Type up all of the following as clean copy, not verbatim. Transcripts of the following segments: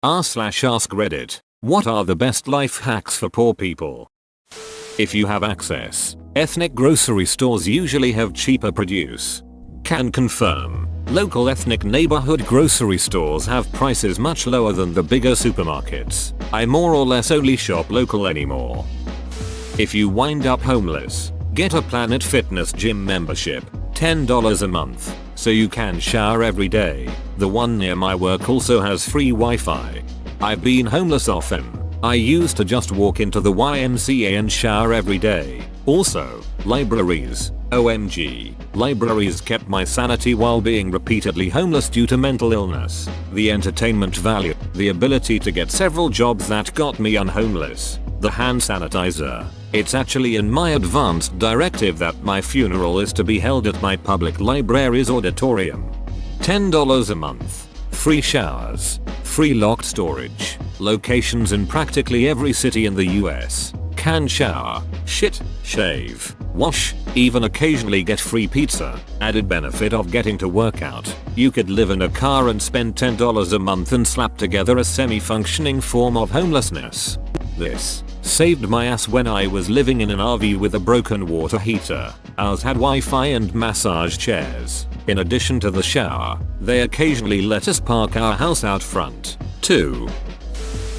r/ask Reddit. What are the best life hacks for poor people? If you have access, ethnic grocery stores usually have cheaper produce. Can confirm. Local ethnic neighborhood grocery stores have prices much lower than the bigger supermarkets. I more or less only shop local anymore. If you wind up homeless, get a Planet Fitness gym membership, $10 a month, so you can shower every day. The one near my work also has free Wi-Fi. I've been homeless often. I used to just walk into the YMCA and shower every day. Also, libraries. OMG. Libraries kept my sanity while being repeatedly homeless due to mental illness. The entertainment value. The ability to get several jobs that got me unhomeless. The hand sanitizer. It's actually in my advanced directive that my funeral is to be held at my public library's auditorium. $10 a month. Free showers. Free locked storage. Locations in practically every city in the US. Can shower, shit, shave, wash, even occasionally get free pizza. Added benefit of getting to work out. You could live in a car and spend $10 a month and slap together a semi-functioning form of homelessness. This saved my ass when I was living in an RV with a broken water heater. Ours had Wi-Fi and massage chairs. In addition to the shower, they occasionally let us park our house out front. 2.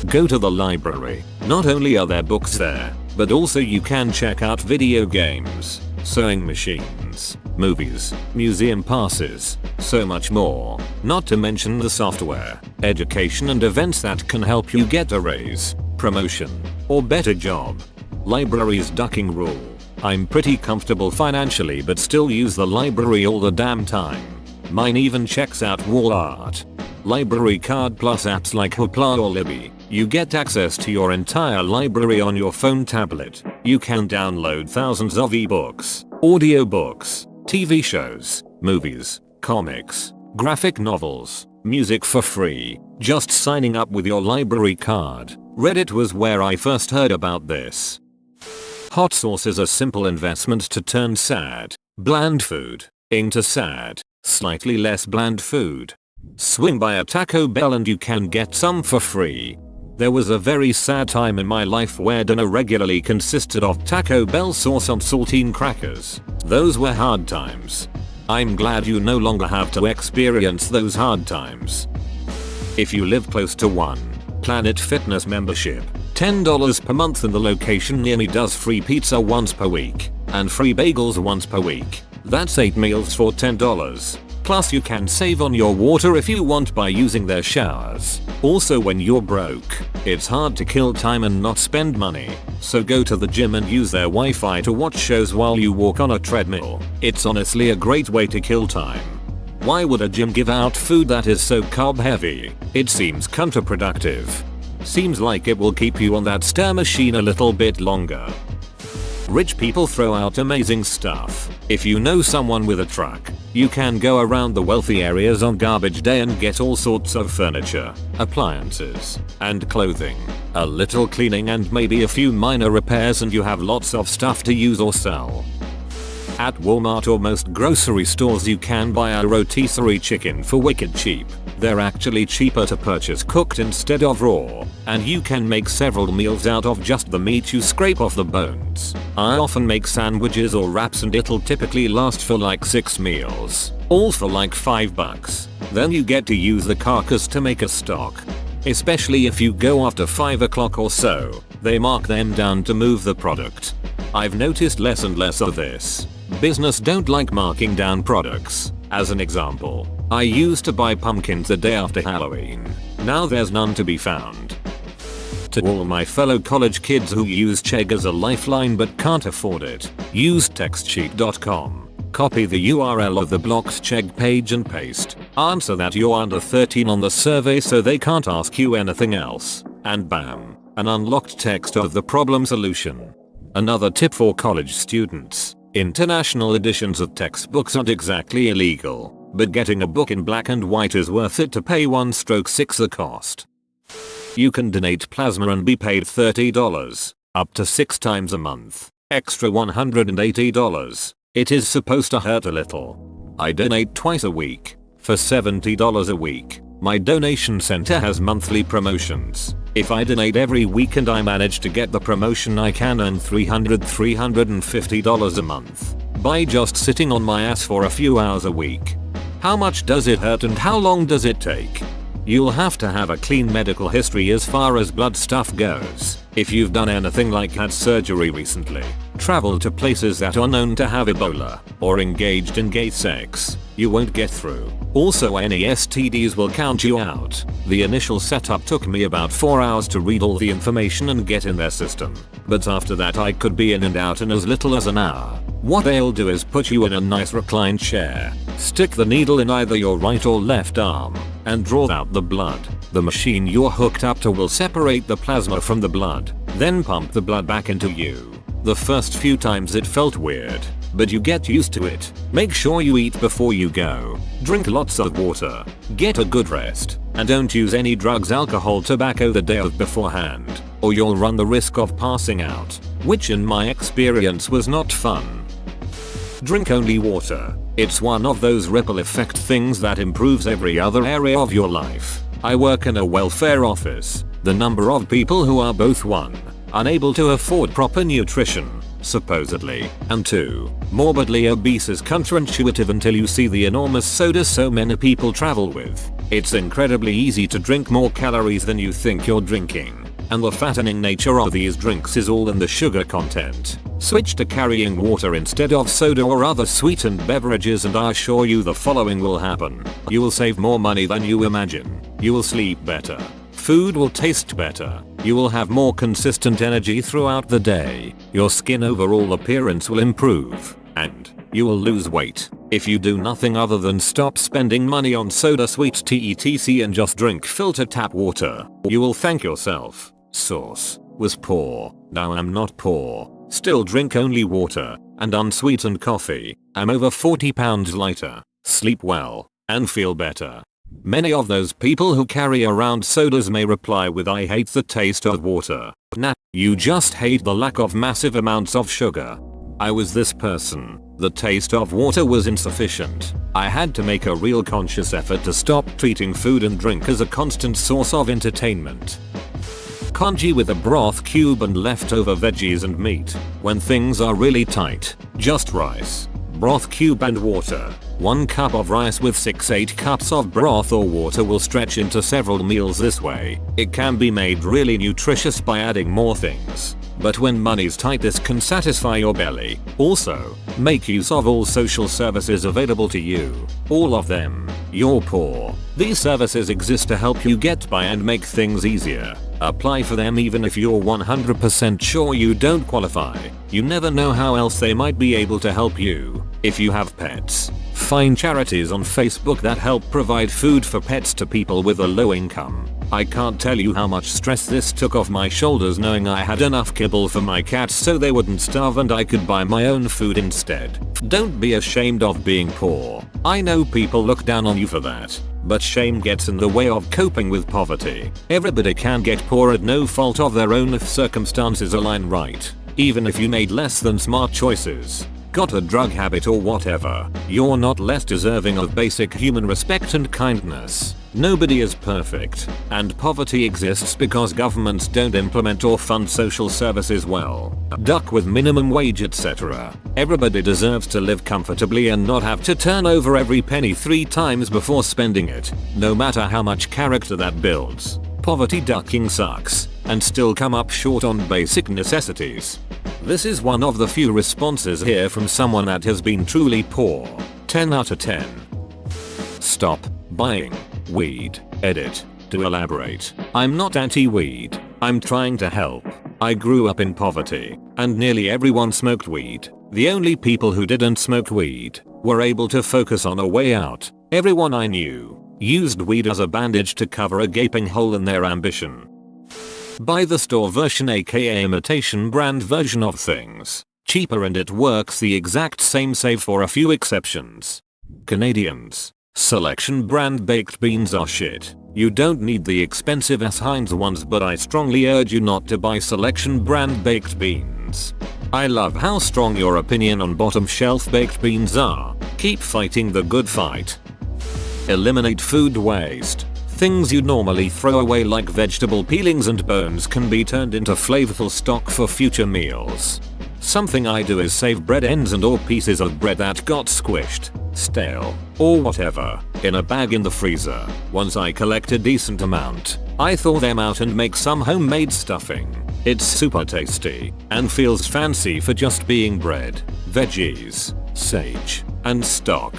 Go to the library. Not only are there books there, but also you can check out video games, sewing machines, movies, museum passes, so much more. Not to mention the software, education and events that can help you get a raise, promotion, or better job. Library's ducking rule. I'm pretty comfortable financially but still use the library all the damn time. Mine even checks out wall art. Library card plus apps like Hoopla or Libby. You get access to your entire library on your phone tablet. You can download thousands of ebooks, audiobooks, TV shows, movies, comics, graphic novels, music for free, just signing up with your library card. Reddit was where I first heard about this. Hot sauce is a simple investment to turn sad, bland food into sad, slightly less bland food. Swing by a Taco Bell and you can get some for free. There was a very sad time in my life where dinner regularly consisted of Taco Bell sauce on saltine crackers. Those were hard times. I'm glad you no longer have to experience those hard times. If you live close to one, Planet Fitness membership, $10 per month and the location near me does free pizza once per week, and free bagels once per week. That's 8 meals for $10. Plus you can save on your water if you want by using their showers. Also when you're broke, it's hard to kill time and not spend money. So go to the gym and use their Wi-Fi to watch shows while you walk on a treadmill. It's honestly a great way to kill time. Why would a gym give out food that is so carb heavy? It seems counterproductive. Seems like it will keep you on that stir machine a little bit longer. Rich people throw out amazing stuff. If you know someone with a truck, you can go around the wealthy areas on garbage day and get all sorts of furniture, appliances, and clothing. A little cleaning and maybe a few minor repairs and you have lots of stuff to use or sell. At Walmart or most grocery stores you can buy a rotisserie chicken for wicked cheap. They're actually cheaper to purchase cooked instead of raw, and you can make several meals out of just the meat you scrape off the bones. I often make sandwiches or wraps and it'll typically last for like 6 meals, all for like $5. Then you get to use the carcass to make a stock. Especially if you go after 5 o'clock or so, they mark them down to move the product. I've noticed less and less of this. Business don't like marking down products. As an example, I used to buy pumpkins the day after Halloween. Now there's none to be found. To all my fellow college kids who use Chegg as a lifeline but can't afford it, use textsheet.com. Copy the URL of the blocked Chegg page and paste. Answer that you're under 13 on the survey so they can't ask you anything else. And bam, an unlocked text of the problem solution. Another tip for college students. International editions of textbooks aren't exactly illegal, but getting a book in black and white is worth it to pay 1/6 the cost. You can donate plasma and be paid $30, up to 6 times a month, extra $180. It is supposed to hurt a little. I donate twice a week, for $70 a week. My donation center has monthly promotions. If I donate every week and I manage to get the promotion, I can earn $350 a month by just sitting on my ass for a few hours a week. How much does it hurt and how long does it take? You'll have to have a clean medical history as far as blood stuff goes. If you've done anything like had surgery recently, traveled to places that are known to have Ebola, or engaged in gay sex, you won't get through. Also, any STDs will count you out. The initial setup took me about 4 hours to read all the information and get in their system, but after that I could be in and out in as little as an hour. What they'll do is put you in a nice reclined chair, stick the needle in either your right or left arm, and draw out the blood. The machine you're hooked up to will separate the plasma from the blood, then pump the blood back into you. The first few times it felt weird, but you get used to it. Make sure you eat before you go, drink lots of water, get a good rest, and don't use any drugs, alcohol, tobacco the day of beforehand, or you'll run the risk of passing out, which in my experience was not fun. Drink only water. It's one of those ripple effect things that improves every other area of your life. I work in a welfare office. The number of people who are both 1, unable to afford proper nutrition, supposedly, and 2, morbidly obese is counterintuitive until you see the enormous soda so many people travel with. It's incredibly easy to drink more calories than you think you're drinking, and the fattening nature of these drinks is all in the sugar content. Switch to carrying water instead of soda or other sweetened beverages and I assure you the following will happen. You will save more money than you imagine. You will sleep better. Food will taste better. You will have more consistent energy throughout the day. Your skin overall appearance will improve. And you will lose weight. If you do nothing other than stop spending money on soda, sweets, etc. and just drink filtered tap water, you will thank yourself. Source: was poor. Now I'm not poor. Still drink only water and unsweetened coffee. I'm over 40 pounds lighter, sleep well, and feel better. Many of those people who carry around sodas may reply with I hate the taste of water. Nah, you just hate the lack of massive amounts of sugar. I was this person. The taste of water was insufficient. I had to make a real conscious effort to stop treating food and drink as a constant source of entertainment. Congee with a broth cube and leftover veggies and meat. When things are really tight, just rice, broth cube and water. 1 cup of rice with 6-8 cups of broth or water will stretch into several meals this way. It can be made really nutritious by adding more things. But when money's tight, this can satisfy your belly. Also, make use of all social services available to you. All of them. You're poor. These services exist to help you get by and make things easier. Apply for them even if you're 100% sure you don't qualify. You never know how else they might be able to help you. If you have pets, find charities on Facebook that help provide food for pets to people with a low income. I can't tell you how much stress this took off my shoulders knowing I had enough kibble for my cats so they wouldn't starve and I could buy my own food instead. Don't be ashamed of being poor. I know people look down on you for that, but shame gets in the way of coping with poverty. Everybody can get poor at no fault of their own if circumstances align right. Even if you made less than smart choices, got a drug habit or whatever, you're not less deserving of basic human respect and kindness. Nobody is perfect, and poverty exists because governments don't implement or fund social services well. Duck with minimum wage, etc. Everybody deserves to live comfortably and not have to turn over every penny 3 times before spending it, no matter how much character that builds. Poverty ducking sucks, and still come up short on basic necessities. This is one of the few responses here from someone that has been truly poor. 10 out of 10. Stop buying weed. Edit. To elaborate, I'm not anti-weed. I'm trying to help. I grew up in poverty, and nearly everyone smoked weed. The only people who didn't smoke weed were able to focus on a way out. Everyone I knew used weed as a bandage to cover a gaping hole in their ambition. Buy the store version, aka imitation brand version of things. Cheaper and it works the exact same save for a few exceptions. Canadians. Selection brand baked beans are shit. You don't need the expensive Heinz ones, but I strongly urge you not to buy Selection brand baked beans. I love how strong your opinion on bottom shelf baked beans are. Keep fighting the good fight. Eliminate food waste. Things you'd normally throw away like vegetable peelings and bones can be turned into flavorful stock for future meals. Something I do is save bread ends and or pieces of bread that got squished, stale, or whatever, in a bag in the freezer. Once I collect a decent amount, I thaw them out and make some homemade stuffing. It's super tasty and feels fancy for just being bread, veggies, sage, and stock.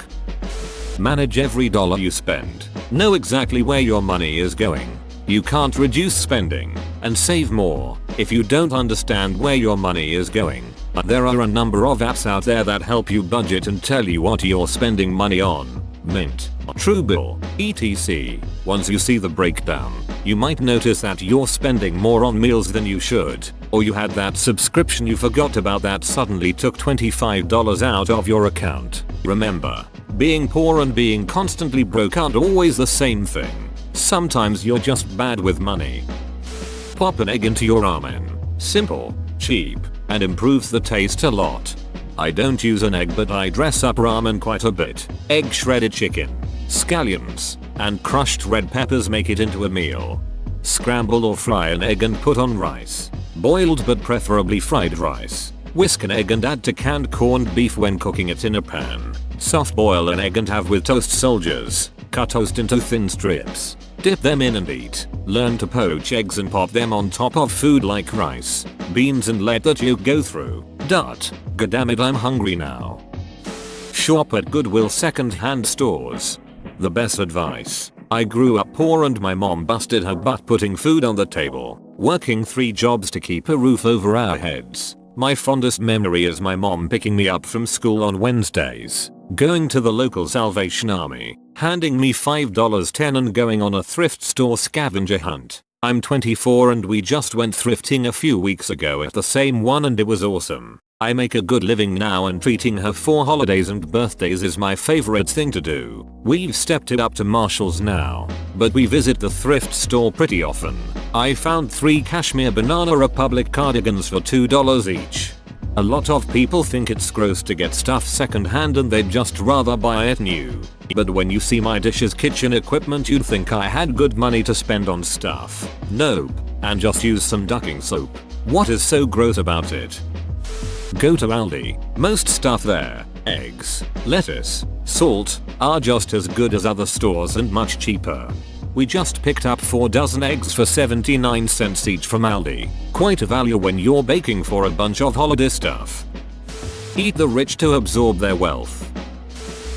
Manage every dollar you spend. Know exactly where your money is going. You can't reduce spending and save more if you don't understand where your money is going. There are a number of apps out there that help you budget and tell you what you're spending money on. Mint, Truebill, etc. Once you see the breakdown, you might notice that you're spending more on meals than you should, or you had that subscription you forgot about that suddenly took $25 out of your account. Remember, being poor and being constantly broke aren't always the same thing. Sometimes you're just bad with money. Pop an egg into your ramen. Simple, cheap, and improves the taste a lot. I don't use an egg, but I dress up ramen quite a bit. Egg, shredded chicken, scallions, and crushed red peppers make it into a meal. Scramble or fry an egg and put on rice. Boiled but preferably fried rice. Whisk an egg and add to canned corned beef when cooking it in a pan. Soft boil an egg and have with toast soldiers. Cut toast into thin strips. Dip them in and eat. Learn to poach eggs and pop them on top of food like rice, beans, and let that yolk go through. Goddammit, I'm hungry now. Shop at Goodwill second-hand stores. The best advice. I grew up poor and my mom busted her butt putting food on the table, working 3 jobs to keep a roof over our heads. My fondest memory is my mom picking me up from school on Wednesdays, going to the local Salvation Army, handing me $5.10 and going on a thrift store scavenger hunt. I'm 24 and we just went thrifting a few weeks ago at the same one and it was awesome. I make a good living now and treating her for holidays and birthdays is my favorite thing to do. We've stepped it up to Marshall's now, but we visit the thrift store pretty often. I found 3 Cashmere Banana Republic cardigans for $2 each. A lot of people think it's gross to get stuff secondhand and they'd just rather buy it new. But when you see my dishes kitchen equipment you'd think I had good money to spend on stuff. Nope, and just use some ducking soap. What is so gross about it? Go to Aldi. Most stuff there, eggs, lettuce, salt, are just as good as other stores and much cheaper. We just picked up 4 dozen eggs for 79 cents each from Aldi. Quite a value when you're baking for a bunch of holiday stuff. Eat the rich to absorb their wealth.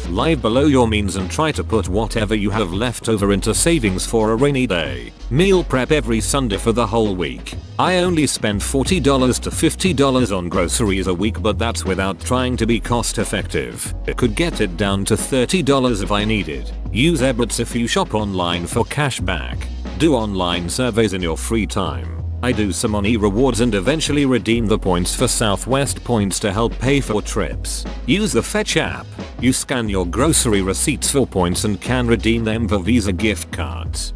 Live below your means and try to put whatever you have left over into savings for a rainy day. Meal prep every Sunday for the whole week. I only spend $40 to $50 on groceries a week, but that's without trying to be cost effective. I could get it down to $30 if I needed. Use Ebbets if you shop online for cash back. Do online surveys in your free time. I do some on e-rewards and eventually redeem the points for Southwest points to help pay for trips. Use the Fetch app. You scan your grocery receipts for points and can redeem them for Visa gift cards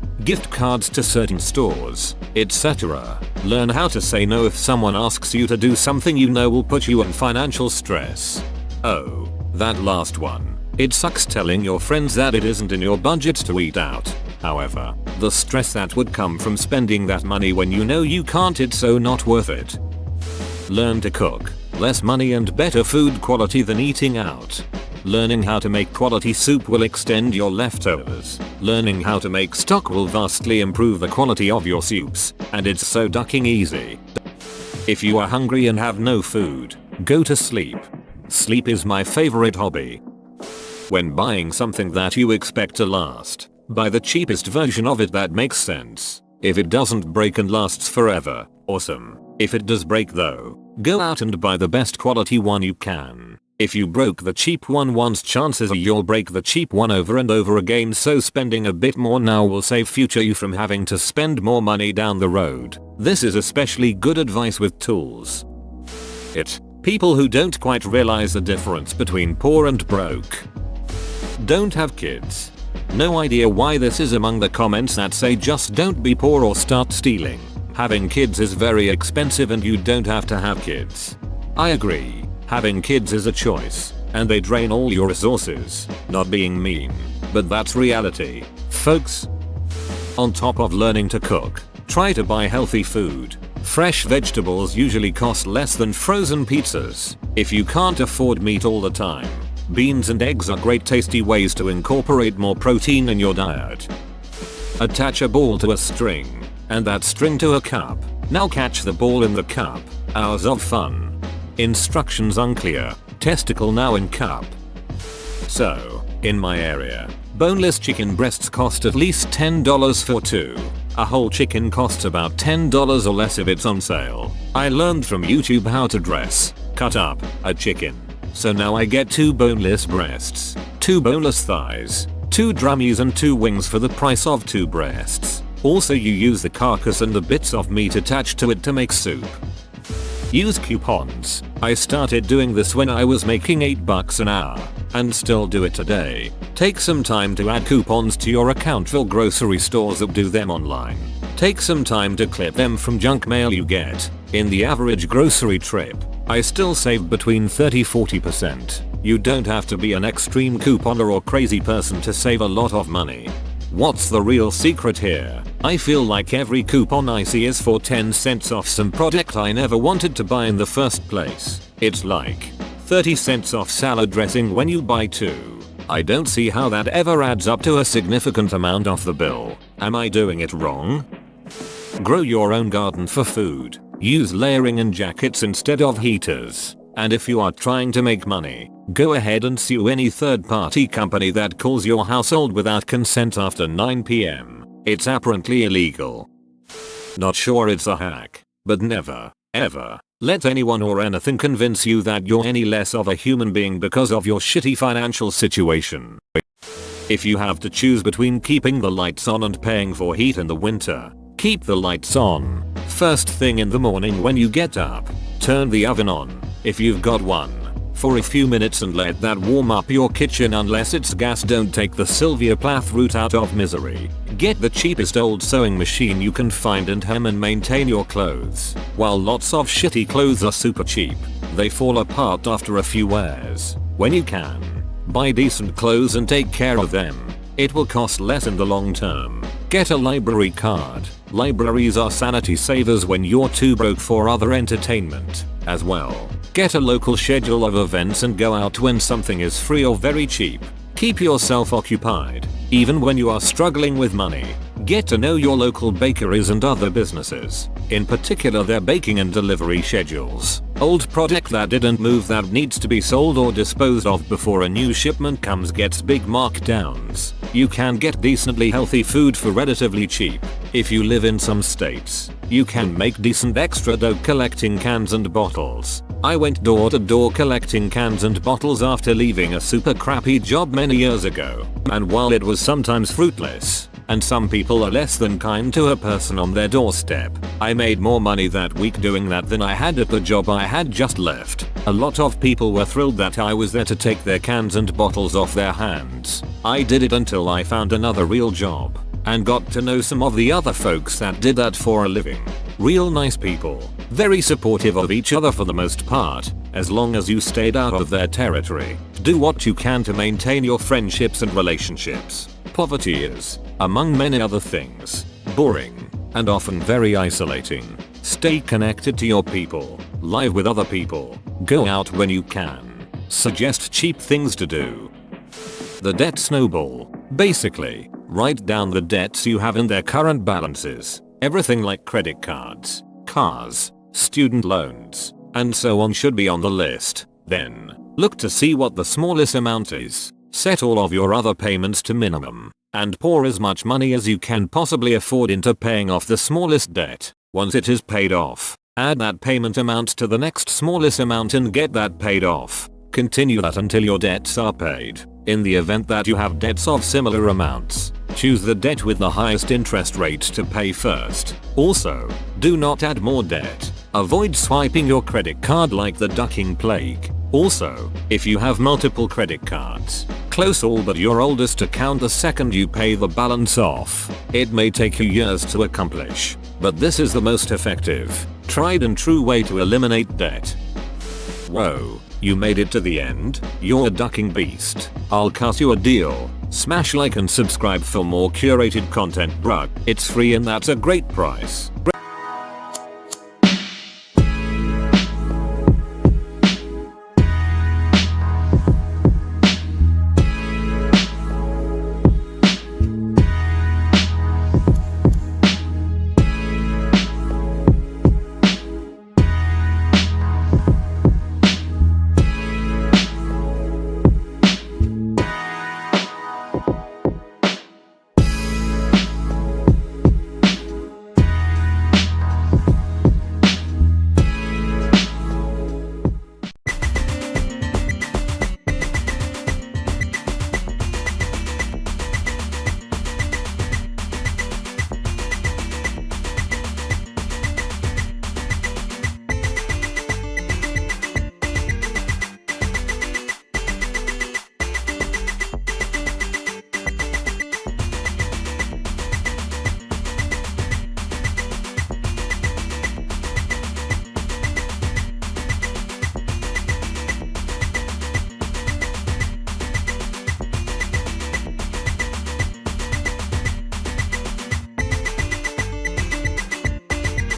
to certain stores, etc. Learn how to say no if someone asks you to do something you know will put you in financial stress. Oh, that last one. It sucks telling your friends that it isn't in your budget to eat out. However, the stress that would come from spending that money when you know you can't, it's so not worth it. Learn to cook. Less money and better food quality than eating out. Learning how to make quality soup will extend your leftovers. Learning how to make stock will vastly improve the quality of your soups, and it's so ducking easy. If you are hungry and have no food, go to sleep. Sleep is my favorite hobby. When buying something that you expect to last, buy the cheapest version of it that makes sense. If it doesn't break and lasts forever, awesome. If it does break though, go out and buy the best quality one you can. If you broke the cheap one once, chances are you'll break the cheap one over and over again, so spending a bit more now will save future you from having to spend more money down the road. This is especially good advice with tools. People who don't quite realize the difference between poor and broke. Don't have kids. No idea why this is among the comments that say just don't be poor or start stealing. Having kids is very expensive and you don't have to have kids. I agree. Having kids is a choice, and they drain all your resources. Not being mean, but that's reality, folks. On top of learning to cook, try to buy healthy food. Fresh vegetables usually cost less than frozen pizzas. If you can't afford meat all the time, beans and eggs are great tasty ways to incorporate more protein in your diet. Attach a ball to a string, and that string to a cup. Now catch the ball in the cup. Hours of fun. Instructions unclear. Testicle now in cup. So, in my area, boneless chicken breasts cost at least $10 for 2. A whole chicken costs about $10 or less if it's on sale. I learned from YouTube how to cut up a chicken. So now I get 2 boneless breasts, 2 boneless thighs, 2 drummies and 2 wings for the price of 2 breasts. Also you use the carcass and the bits of meat attached to it to make soup. Use coupons. I started doing this when I was making $8 an hour, and still do it today. Take some time to add coupons to your account for grocery stores that do them online. Take some time to clip them from junk mail you get. In the average grocery trip, I still save between 30–40%. You don't have to be an extreme couponer or crazy person to save a lot of money. What's the real secret here? I feel like every coupon I see is for 10 cents off some product I never wanted to buy in the first place. It's like 30 cents off salad dressing when you buy 2. I don't see how that ever adds up to a significant amount off the bill. Am I doing it wrong? Grow your own garden for food. Use layering and jackets instead of heaters. And if you are trying to make money, go ahead and sue any third-party company that calls your household without consent after 9 PM. It's apparently illegal. Not sure it's a hack, but never, ever, let anyone or anything convince you that you're any less of a human being because of your shitty financial situation. If you have to choose between keeping the lights on and paying for heat in the winter, keep the lights on. First thing in the morning when you get up, turn the oven on, if you've got one, for a few minutes and let that warm up your kitchen. Unless it's gas, don't take the Sylvia Plath route out of misery. Get the cheapest old sewing machine you can find and hem and maintain your clothes. While lots of shitty clothes are super cheap, they fall apart after a few wears. When you can, buy decent clothes and take care of them. It will cost less in the long term. Get a library card. Libraries are sanity savers when you're too broke for other entertainment. As well, get a local schedule of events and go out when something is free or very cheap. Keep yourself occupied, even when you are struggling with money. Get to know your local bakeries and other businesses, in particular their baking and delivery schedules. Old product that didn't move that needs to be sold or disposed of before a new shipment comes gets big markdowns. You can get decently healthy food for relatively cheap. If you live in some states, you can make decent extra dough collecting cans and bottles. I went door to door collecting cans and bottles after leaving a super crappy job many years ago, and while it was sometimes fruitless, and some people are less than kind to a person on their doorstep, I made more money that week doing that than I had at the job I had just left. A lot of people were thrilled that I was there to take their cans and bottles off their hands. I did it until I found another real job, and got to know some of the other folks that did that for a living. Real nice people, very supportive of each other for the most part, as long as you stayed out of their territory. Do what you can to maintain your friendships and relationships. Poverty is, among many other things, boring, and often very isolating. Stay connected to your people, live with other people, go out when you can. Suggest cheap things to do. The debt snowball. Basically, write down the debts you have and their current balances. Everything like credit cards, cars, student loans, and so on should be on the list. Then, look to see what the smallest amount is. Set all of your other payments to minimum, and pour as much money as you can possibly afford into paying off the smallest debt. Once it is paid off, add that payment amount to the next smallest amount and get that paid off. Continue that until your debts are paid. In the event that you have debts of similar amounts, choose the debt with the highest interest rate to pay first. Also, do not add more debt. Avoid swiping your credit card like the ducking plague. Also, if you have multiple credit cards, close all but your oldest account the second you pay the balance off. It may take you years to accomplish, but this is the most effective, tried and true way to eliminate debt. Whoa, You made it to the end, you're a ducking beast. I'll cut you a deal. Smash like and subscribe for more curated content, bruh. It's free and that's a great price.